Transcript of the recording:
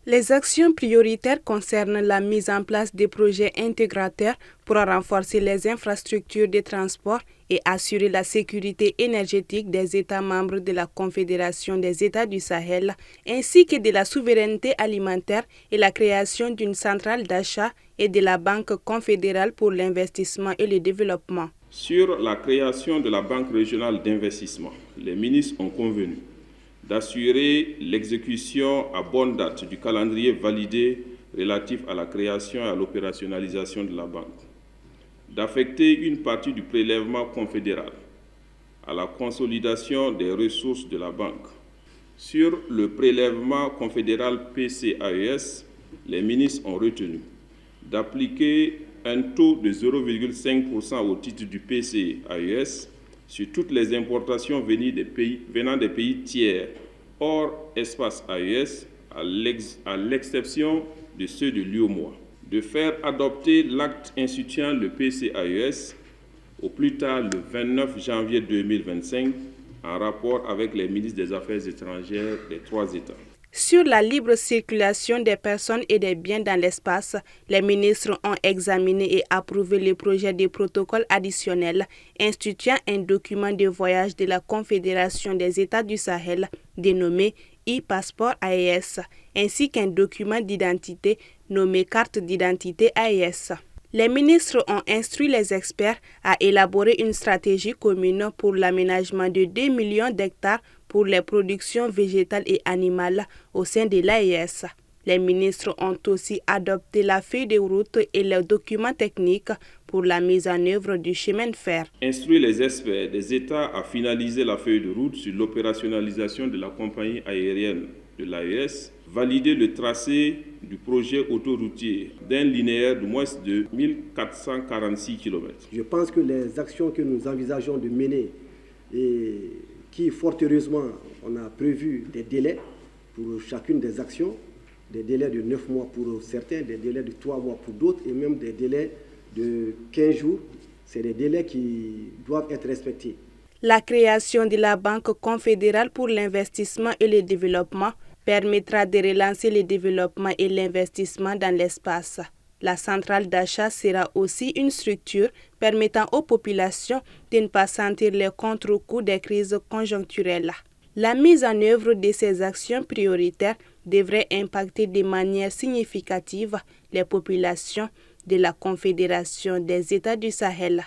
Les actions prioritaires concernent la mise en place des projets intégrateurs pour renforcer les infrastructures de transport et assurer la sécurité énergétique des États membres de la Confédération des États du Sahel, ainsi que de la souveraineté alimentaire et la création d'une centrale d'achat et de la Banque confédérale pour l'investissement et le développement. Sur la création de la Banque régionale d'investissement, les ministres ont convenu d'assurer l'exécution à bonne date du calendrier validé relatif à la création et à l'opérationnalisation de la banque, d'affecter une partie du prélèvement confédéral à la consolidation des ressources de la banque. Sur le prélèvement confédéral PCAES, les ministres ont retenu d'appliquer un taux de 0,5% au titre du PCAES sur toutes les importations venant des pays tiers hors espace AES, à l'exception de ceux de l'UOMOA, de faire adopter l'acte instituant le PCAES au plus tard le 29 janvier 2025 en rapport avec les ministres des Affaires étrangères des 3 États. Sur la libre circulation des personnes et des biens dans l'espace, les ministres ont examiné et approuvé le projet de protocole additionnel instituant un document de voyage de la Confédération des États du Sahel dénommé e-passeport AES, ainsi qu'un document d'identité nommé carte d'identité AES. Les ministres ont instruit les experts à élaborer une stratégie commune pour l'aménagement de 2 millions d'hectares pour les productions végétales et animales au sein de l'AES. Les ministres ont aussi adopté la feuille de route et les documents techniques pour la mise en œuvre du chemin de fer. Instruire les experts des États à finaliser la feuille de route sur l'opérationnalisation de la compagnie aérienne de l'AES, valider le tracé du projet autoroutier d'un linéaire de moins de 1446 km. Je pense que les actions que nous envisageons de mener et qui, fort heureusement, on a prévu des délais pour chacune des actions, des délais de 9 mois pour certains, des délais de 3 mois pour d'autres et même des délais de 15 jours. C'est des délais qui doivent être respectés. La création de la Banque confédérale pour l'investissement et le développement permettra de relancer le développement et l'investissement dans l'espace. La centrale d'achat sera aussi une structure permettant aux populations de ne pas sentir les contre-coups des crises conjoncturelles. La mise en œuvre de ces actions prioritaires devrait impacter de manière significative les populations de la Confédération des États du Sahel.